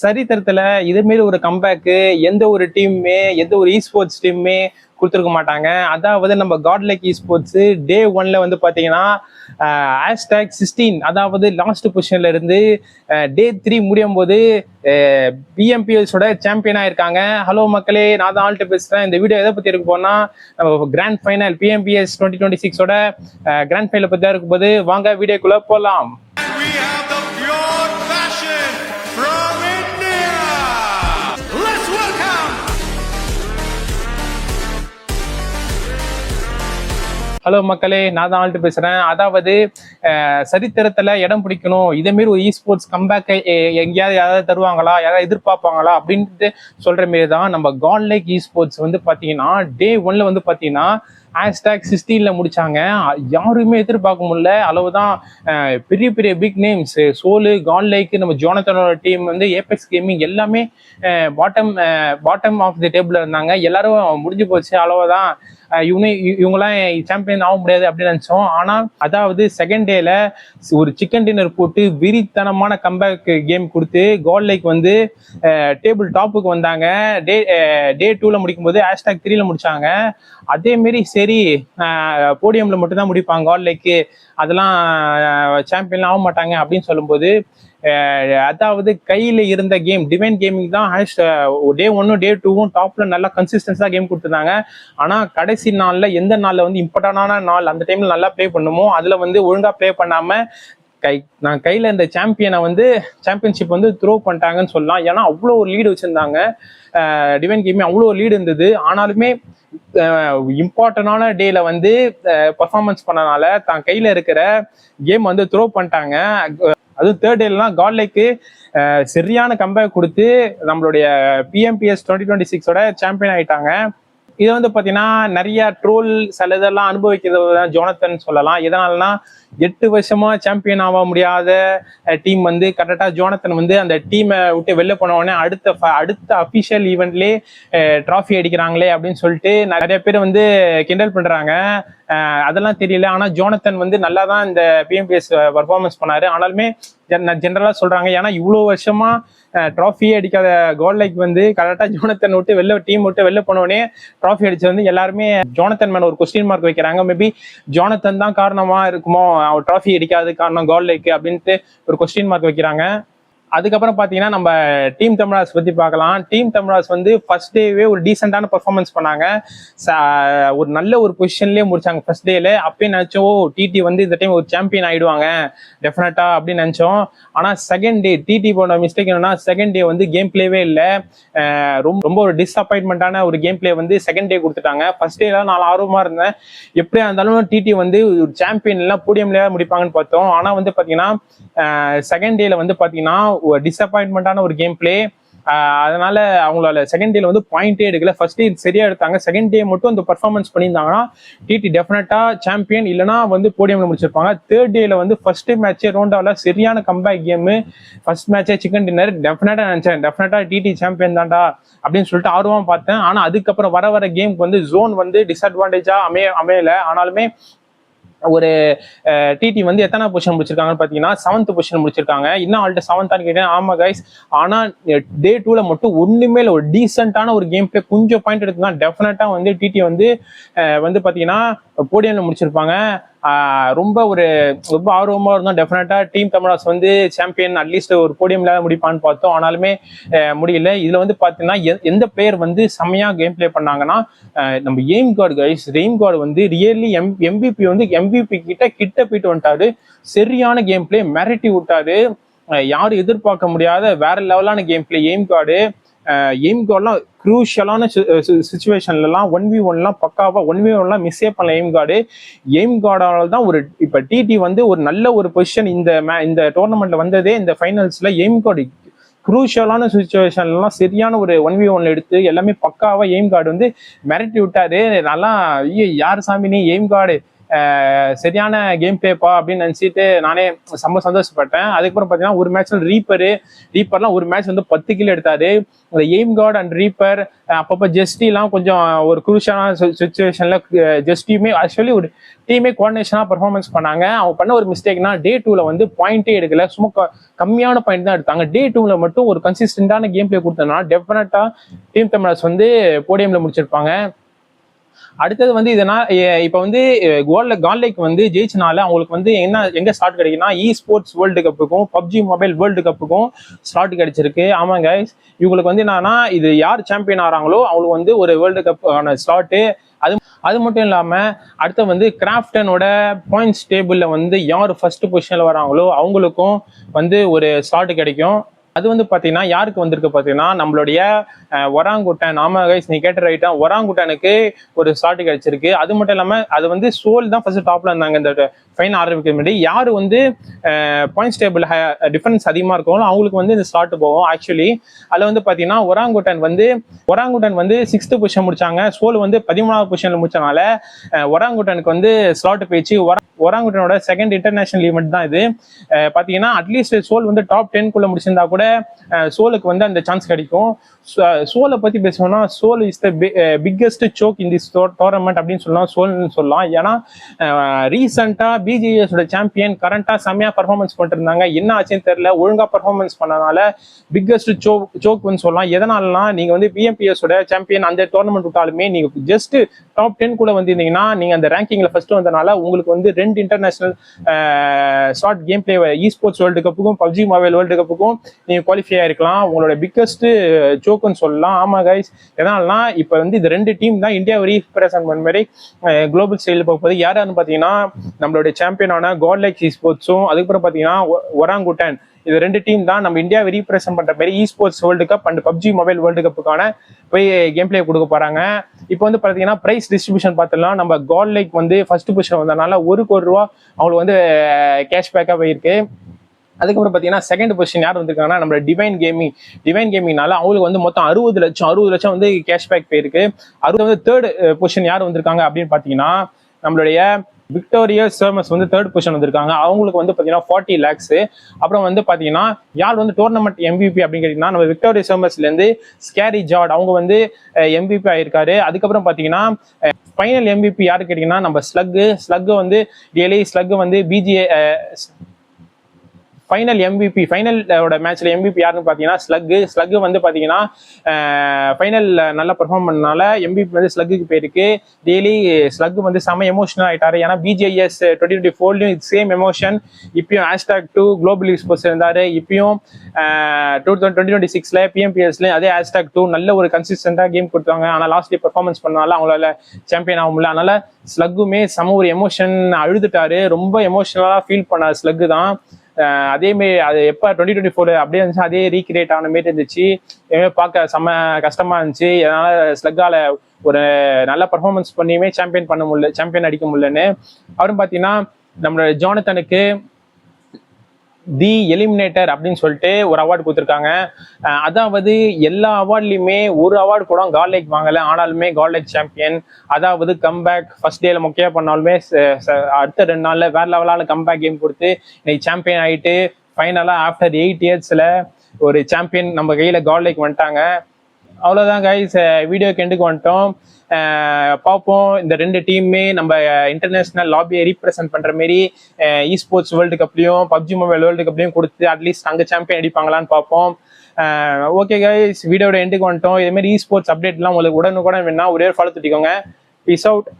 சரித்திரத்துல இதே ஒரு கம்பேக்கு எந்த ஒரு டீமுமே எந்த ஒரு ஸ்போர்ட்ஸ் டீமுமே கொடுத்துருக்க மாட்டாங்க. அதாவது நம்ம காட் லைக் ஸ்போர்ட்ஸ் டே 1ல வந்து பாத்தீங்கன்னா #16 அதாவது லாஸ்ட் பொசிஷன்ல இருந்து டே 3 முடியும் போது பிஎம்பிஎஸோட சாம்பியனா இருக்காங்க. ஹலோ மக்களே, நான் தான் ஆல்ட்டு பேசுறேன். இந்த வீடியோ எதை பத்தி இருக்க போனா நம்ம grand final BMPS 2026ஓட grand final பத்தி தான் இருக்கும் போது வாங்க வீடியோக்குள்ள போலாம். ஹலோ மக்களே, நான் தான் ஆல்ட்டு பேசுறேன். அதாவது சரித்திரத்துல இடம் பிடிக்கணும், இதே மாரி ஒரு ஸ்போர்ட்ஸ் கம்பேக் எங்கேயாவது யாராவது தருவாங்களா, யாராவது எதிர்பார்ப்பாங்களா அப்படின்ட்டு சொல்ற மாரி தான் நம்ம காட் லைக் ஸ்போர்ட்ஸ் வந்து பாத்தீங்கன்னா டே 1ல வந்து பாத்தீங்கன்னா #16ல முடிச்சாங்க. யாருமே எதிர்பார்க்க முடியல அளவுதான். பெரிய பெரிய பிக் நேம்ஸ் சோலு, காட் லைக், நம்ம ஜோனத்தனோட டீம் வந்து ஏபெக்ஸ் கேமிங் எல்லாமே பாட்டம் ஆஃப் தி டேபிள் இருந்தாங்க. எல்லாரும் முடிஞ்சு போச்சு அளவுதான், இவங்கெல்லாம் சாம்பியன் ஆக முடியாது அப்படின்னு நினைச்சோம். ஆனா அதாவது செகண்ட் டேல ஒரு சிக்கன் டின்னர் போட்டு விரித்தனமான கம்பேக் கேம் கொடுத்து காட் லைக் வந்து டேபிள் டாப்புக்கு வந்தாங்க. டே 2ல முடிக்கும் போது #3ல முடிச்சாங்க. அதே மாரி சரி போடியம்ல மட்டும் தான் முடிப்பாங்க காட் லைக், அதெல்லாம் சாம்பியன் ஆக மாட்டாங்க அப்படின்னு சொல்லும்போது அதாவது கையில இருந்த கேம் டிவைன் கேமிங் தான் டே 1 டே 2 டாப்ல நல்லா கன்சிஸ்டன்ஸா கேம் கொடுத்துருந்தாங்க. ஆனா கடைசி நாள்ல எந்த நாள்ல வந்து இம்பார்ட்டன்டான நாள் அந்த டைம்ல நல்லா ப்ளே பண்ணுமோ அதுல வந்து ஒழுங்கா ப்ளே பண்ணாம நான் கையில இந்த சாம்பியனை வந்து சாம்பியன்ஷிப் வந்து த்ரோ பண்ணிட்டாங்கன்னு சொல்லலாம். ஏன்னா அவ்வளோ ஒரு லீடு வச்சிருந்தாங்க. டிவைன் கேமிங் அவ்வளோ ஒரு லீடு இருந்தது. ஆனாலுமே இம்பார்ட்டன்டான டேல வந்து பர்ஃபார்மன்ஸ் பண்ணனால தான் கையில இருக்கிற கேம் வந்து த்ரோ பண்ணிட்டாங்க. அதுவும் தேர்ட் டேலாம் காட் லைக்கு சரியான கம்பேக் கொடுத்து நம்மளுடைய பிஎம்பிஎஸ் 2026ஓட சாம்பியன் ஆயிட்டாங்க. இதை வந்து பாத்தீங்கன்னா நிறைய ட்ரோல் சில இதெல்லாம் அனுபவிக்கிறது ஜோனத்தன் சொல்லலாம். எதனாலனா 8 வருஷமா சாம்பியன் ஆக முடியாத டீம் வந்து கரெக்டா ஜோனத்தன் வந்து அந்த டீமை விட்டு வெளில போன உடனே அடுத்த அபிஷியல் ஈவெண்ட்லயே டிராஃபி அடிக்கிறாங்களே அப்படின்னு சொல்லிட்டு நிறைய பேர் வந்து கிண்டல் பண்றாங்க. அதெல்லாம் தெரியல. ஆனா ஜோனத்தன் வந்து நல்லா தான் இந்த பிஎம்பிஎஸ் பர்ஃபார்மன்ஸ் பண்ணாரு. ஆனாலுமே ஜென்ரலா சொல்றாங்க, ஏன்னா இவ்வளவு வருஷமா ட்ராஃபியே அடிக்காத காட் லைக் வந்து கரெக்டா ஜோனத்தன் விட்டு டீம் விட்டு வெளில போனோடனே ட்ராஃபி அடிச்சு வந்து எல்லாருமே ஜோனத்தன் மேல ஒரு கொஸ்டின் மார்க் வைக்கிறாங்க. மேபி ஜோனத்தன் தான் காரணமா இருக்குமோ அவர் ட்ராஃபி அடிக்காது காரணம் காட் லைக் அப்படின்ட்டு ஒரு கொஸ்டின் மார்க் வைக்கிறாங்க. அதுக்கப்புறம் பாத்தீங்கன்னா நம்ம டீம் தமிழாஸ் பத்தி பார்க்கலாம். டீம் தமிழாஸ் வந்து ஃபர்ஸ்ட் டேவே ஒரு டீசென்டான பெர்ஃபார்மன்ஸ் பண்ணாங்க. ஒரு நல்ல ஒரு பொசிஷன்லயே முடிச்சாங்க ஃபர்ஸ்ட் டேல. அப்பயே நினைச்சோம் டிடி வந்து இந்த டைம் ஒரு சாம்பியன் ஆயிடுவாங்க டெஃபினட்டா அப்படின்னு நினைச்சோம். ஆனா செகண்ட் டே டிடி போன மிஸ்டேக் என்னன்னா செகண்ட் டே வந்து கேம் பிளேவே இல்லை. ரொம்ப ஒரு டிஸ்அப்பாயின்மெண்டான ஒரு கேம் பிளே வந்து செகண்ட் டே கொடுத்துட்டாங்க. ஃபர்ஸ்ட் டேலாம் நான் ஆர்வமா இருந்தேன், எப்படியா இருந்தாலும் டிடி வந்து ஒரு சாம்பியன் எல்லாம் போடியம்ல முடிப்பாங்கன்னு பார்த்தோம். ஆனா வந்து பாத்தீங்கன்னா செகண்ட் டேல வந்து பாத்தீங்கன்னா டிசப்பாயின்மெண்டான ஒரு கேம் பிளே. அதனால அவங்களால செகண்ட் டேல வந்து பாயிண்டே எடுக்கல. ஃபர்ஸ்ட் டே சரியா எடுத்தாங்க, செகண்ட் டே மட்டும் அந்த பர்ஃபார்மன்ஸ் பண்ணியிருந்தாங்கன்னா டிடி டெஃபினட்டா சாம்பியன் இல்லைன்னா வந்து போடியம்ல முடிச்சிருப்பாங்க. தேர்ட் டேல வந்து ஃபர்ஸ்ட் மேட்சே ரோண்டாவில் சரியான கம்பேக் கேம். ஃபர்ஸ்ட் மேட்சே சிக்கன் டின்னர் டெஃபினட்டா நினைச்சேன், டெஃபினட்டா டிடி சாம்பியன் தான்டா அப்படின்னு சொல்லிட்டு ஆர்வமா பார்த்தேன். ஆனா அதுக்கப்புறம் வர கேமுக்கு வந்து ஜோன் வந்து டிஸ்அட்வான்டேஜா அமையல. ஆனாலுமே ஒரு டிடி வந்து எத்தனை பொசிஷன் முடிச்சிருக்காங்கன்னு பாத்தீங்கன்னா 7th பொசிஷன் முடிச்சிருக்காங்க. இன்னும் ஆல்ட்ட 7th கேட்டேன். ஆமா கைஸ், ஆனா டே 2ல மட்டும் ஒண்ணுமே இல்லை, ஒரு டீசென்டான ஒரு கேம் பிளே கொஞ்சம் பாயிண்ட் எடுத்துதான் டெஃபினட்டா வந்து டிடி வந்து பாத்தீங்கன்னா போடியம்ல முடிச்சிருப்பாங்க. ரொம்ப ஆர்வமா இருந்தோம். டெஃபினட்டா டீம் தமிழாஸ் வந்து சாம்பியன் அட்லீஸ்ட் ஒரு போடியம்ல முடிப்பான்னு பார்த்தோம். ஆனாலுமே முடியல. இதுல வந்து பாத்தீங்கன்னா எந்த பிளேயர் வந்து செம்மையா கேம் பிளே பண்ணாங்கன்னா நம்ம aim card guys. Aim card வந்து ரியல்லி எம்பிபி வந்து எம்பிபி கிட்ட போயிட்டு வந்துட்டாரு. சரியான கேம் பிளே மிரட்டி விட்டாரு. யாரும் எதிர்பார்க்க முடியாத வேற லெவலான game play aim guard. Aim கார்டுலாம் க்ரூஷியலான சுச்சுவேஷன்லாம் 1v1 பக்காவா 1v1 மிஸ்ஸே பண்ணல எய்ம் கார்டு. எய்ம் கார்டால தான் ஒரு இப்ப டிடி வந்து ஒரு நல்ல ஒரு பொசிஷன் இந்த டோர்னமெண்ட்ல வந்ததே. இந்த ஃபைனல்ஸ்ல எய்ம் கார்டு குரூஷியலான சுச்சுவேஷன்லாம் சரியான ஒரு 1v1 எடுத்து எல்லாமே பக்காவா எய்ம் கார்டு வந்து மிரட்டி விட்டாரு. நல்லா யார் சாமி நீ எய்ம் கார்டு சரியான கேம் பிளேப்பா அப்படின்னு நினைச்சிட்டு நானே செம்ம சந்தோஷப்பட்டேன். அதுக்கப்புறம் பார்த்தீங்கன்னா ஒரு மேட்ச்ல ரீப்பர்லாம் ஒரு மேட்ச் வந்து 10 கில் எடுத்தாரு. அந்த எய்ம் கார்டு அண்ட் ரீப்பர் அப்பப்போ ஜெஸ்டிலாம் கொஞ்சம் ஒரு குரூஷியலான சுச்சுவேஷன்ல ஜெஸ்டியுமே ஆக்சுவலி ஒரு டீமே கோஆர்டினேஷனாக பர்ஃபார்மன்ஸ் பண்ணாங்க. அவங்க பண்ண ஒரு மிஸ்டேக்னா டே 2ல வந்து பாயிண்டே எடுக்கல, சும்மா கம்மியான பாயிண்ட் தான் எடுத்தாங்க. டே 2ல மட்டும் ஒரு கன்சிஸ்டன்டான கேம் பிளே கொடுத்ததுனா டெஃபினட்டா டீம் தமிழர்ஸ் வந்து போடியம்ல முடிச்சிருப்பாங்க. அடுத்தது வந்து இதனால் இப்போ வந்து கால்லேக் வந்து ஜெயிச்சனால அவங்களுக்கு வந்து எங்க ஸ்லாட் கிடைக்குன்னா ஸ்போர்ட்ஸ் வேர்ல்டு கப்புக்கும் பப்ஜி மொபைல் வேர்ல்டு கப்புக்கும் ஸ்லாட் கிடைச்சிருக்கு. ஆமாங்க, இவங்களுக்கு வந்து என்னன்னா இது யார் சாம்பியன் ஆகிறாங்களோ அவங்களுக்கு வந்து ஒரு வேர்ல்டு கப் ஆன ஸ்லாட்டு. அது மட்டும் இல்லாம அடுத்த வந்து கிராஃப்டனோட பாயிண்ட்ஸ் டேபிள்ல வந்து யார் ஃபர்ஸ்ட் பொசிஷன்ல வராங்களோ அவங்களுக்கும் வந்து ஒரு ஸ்லாட் கிடைக்கும். அது வந்து பாத்தீங்கன்னா யாருக்கு வந்திருக்கு பாத்தீங்கன்னா நம்மளுடைய ஒராங்குட்டன். ஆமா கைஸ், நீ கேட்ட ரைட்டா, ஒராங்குட்டனுக்கு ஒரு ஸ்லாட் கிடைச்சிருக்கு. அது மட்டும் இல்லாம அது வந்து சோல் தான் ஃபர்ஸ்ட் டாப்ல இருந்தாங்க இந்த ஃபைனல் ஆரம்பிக்க முன்னாடி. யாரு வந்து பாயிண்ட்ஸ் டேபிள் டிஃபரன்ஸ் அதிகமா இருக்கும் அவங்களுக்கு வந்து இந்த ஸ்லாட் போகும். ஆக்சுவலி அதுல வந்து பாத்தீங்கன்னா ஒராங்குட்டன் வந்து 6th பொசிஷன் முடிச்சாங்க. சோல் வந்து 13வது பொசிஷன்ல முடிச்சனால ஒராங்குட்டனுக்கு வந்து ஸ்லாட் போயிடுச்சு. ஒராங்குட்டனோட செகண்ட் இன்டர்நேஷனல் ஈவெண்ட் தான் இது. பாத்தீங்கன்னா அட்லீஸ்ட் சோல் வந்து டாப் 10 முடிச்சிருந்தா கூட சோலுக்கு வந்து அந்த சான்ஸ் கிடைக்கும். சோலை பத்தி பேசணும்னா சோல் is the biggest choke in this tournament அப்படின்னு சொல்லலாம். ஏன்னா ரீசெண்டா பிஜிஎஸ் சாம்பியன் கரண்டா செம்மையா பர்ஃபார்மன்ஸ் பண்ணிட்டு இருந்தாங்க. என்ன ஆச்சுன்னு தெரியல, ஒழுங்கா பர்ஃபார்மன்ஸ் பண்ணனால பிக்கெஸ்ட் சோக்னு சொல்லலாம். எதனாலனா நீங்க வந்து பிஎம்பிஎஸ் சாம்பியன் அந்த டோர்னமெண்ட் விட்டாலுமே நீங்க ஜஸ்ட் டாப் 10 வந்திருந்தீங்கன்னா நீங்க அந்த ரேங்கிங்ல ஃபர்ஸ்ட் வந்தனால உங்களுக்கு வந்து 2 international short game play sports world கப்புக்கும் பப்ஜி மொபைல் வேர்ல்டு கப்புக்கும் நீங்க குவாலிஃபை ஆயிருக்கலாம். உங்களோட பிக்கெஸ்ட் ஜோக்குன்னு சொல்லலாம். ஆமா கைஸ், எதனாலனா இப்ப வந்து இந்த 2 டீம் தான் இந்தியாவை ரீப்ரசென்ட் பண்ண மாதிரி குளோபல் ஸ்டைல போகுது. யாருன்னு பாத்தீங்கன்னா நம்மளுடைய சாம்பியனான காட்லேக் ஸ்போர்ட்ஸும் அதுக்கப்புறம் பாத்தீங்கன்னா ஒராங்குட்டன். இது 2 டீம் தான் நம்ம இந்தியாவை ரீப்ரசென்ட் பண்ற மாதிரி sports world cup and PUBG mobile world கப்புக்கான போய் கேம் பிளே கொடுக்க போறாங்க. இப்போ வந்து பாத்தீங்கன்னா பிரைஸ் டிஸ்ட்ரிபியூஷன் பார்த்தலாம். நம்ம காட்லேக் வந்து ஃபர்ஸ்ட் பொசிஷன் வந்தனால ₹1 கோடி அவங்களுக்கு வந்து கேஷ்பேக்கா போயிருக்கு. அதுக்கப்புறம் பார்த்தீங்கன்னா செகண்ட் பொசிஷன் யார் வந்திருக்காங்கன்னா நம்ம டிவைன் கேமிங்னால அவங்களுக்கு வந்து மொத்தம் 60 லட்சம் வந்து கேஷ்பேக் போயிருக்கு. அது வந்து தேர்ட் பொசிஷன் யார் வந்திருக்காங்க அப்படின்னு பார்த்தீங்கன்னா நம்மளுடைய விக்டோரியா சர்மஸ் வந்து தேர்ட் பொசிஷன் வந்திருக்காங்க. அவங்களுக்கு வந்து பார்த்தீங்கன்னா 40 lakhs. அப்புறம் வந்து பார்த்தீங்கன்னா யார் வந்து டோர்னமெண்ட் MVP அப்படின்னு கேட்டீங்கன்னா நம்ம விக்டோரியா சர்மஸ்ல இருந்து ஸ்கேரி ஜார்ட் அவங்க வந்து MVP ஆயிருக்காரு. அதுக்கப்புறம் பார்த்தீங்கன்னா ஃபைனல் MVP யாரு கேட்டீங்கன்னா நம்ம ஸ்லக் வந்து டெய்லி ஸ்லக் வந்து பிஜிஏ ஃபைனல் MVP ஃபைனலோட மேட்ச்ல MVP யாருன்னு பாத்தீங்கன்னா ஸ்லக் வந்து பாத்தீங்கன்னா ஃபைனல் நல்லா பெர்ஃபார்ம் பண்ணனால MVP வந்து ஸ்லக்குக்கு போயிருக்கு. டெய்லி ஸ்லக் வந்து செம எமோஷனல் ஆயிட்டாரு. ஏன்னா BJS 2024லயும் சேம் எமோஷன். இப்பயும் #2 குளோபல் ஸ்போர்ட்ஸ் இருந்தாரு. இப்பயும் 2026ல PMPSல அதே #2 நல்ல ஒரு கன்சிஸ்டன்டா கேம் கொடுத்தாங்க. ஆனா லாஸ்ட் பெர்ஃபார்மன்ஸ் பண்ணனால அவங்களால சாம்பியன் ஆக முடியல. அதனால ஸ்லக்குமே செம ஒரு எமோஷன் அழுதுட்டாரு. ரொம்ப எமோஷனலா ஃபீல் பண்ணார் ஸ்லக் தான். அதே மாதிரி அது எப்ப 2024 அப்படியே இருந்துச்சு அதே ரீக்ரியேட் ஆன மாதிரி இருந்துச்சு. பார்க்க செம்ம கஷ்டமா இருந்துச்சு. அதனால ஸ்லக்கால ஒரு நல்ல பர்ஃபார்மன்ஸ் பண்ணியுமே சாம்பியன் அடிக்க முடியலன்னு அவரும் பாத்தீங்கன்னா நம்மளோட ஜானத்தனுக்கு தி எலிமினேட்டர் அப்படின்னு சொல்லிட்டு ஒரு அவார்டு கொடுத்துருக்காங்க. அதாவது எல்லா அவார்ட்லயுமே ஒரு அவார்டு கூட காட்லேக் வாங்கல, ஆனாலுமே காட்லேக் சாம்பியன். அதாவது கம்பேக் ஃபர்ஸ்ட் டேல மொக்கையா பண்ணாலுமே அடுத்த 2 நாள்ல வேற லெவலான கம்பேக் கேம் கொடுத்து இன்னைக்கு சாம்பியன் ஆயிட்டு ஃபைனலா ஆஃப்டர் 8 இயர்ஸ்ல ஒரு சாம்பியன் நம்ம கையில காட்லேக் வந்துட்டாங்க. அவ்வளவுதான் கைஸ், வீடியோக்கு எண்டுக்கு வந்துட்டோம். பார்ப்போம் இந்த 2 டீமுமே நம்ம இன்டர்நேஷனல் லாபியை ரீப்ரசென்ட் பண்ற மாதிரி ஸ்போர்ட்ஸ் வேர்ல்டு கப்லயும் பப்ஜி மொபைல் வேர்ல்டு கப்லயும் கொடுத்து அட்லீஸ்ட் அங்க சாம்பியன் அடிப்பாங்களான்னு பார்ப்போம். ஓகே கைஸ், வீடியோட எண்டுக்கு வந்துட்டோம். இதே மாதிரி ஸ்போர்ட்ஸ் அப்டேட்லாம் உங்களுக்கு உடனுக்குடன் வேணா ஒரே ஃபாலோ தட்டிக்கோங்க. Peace out.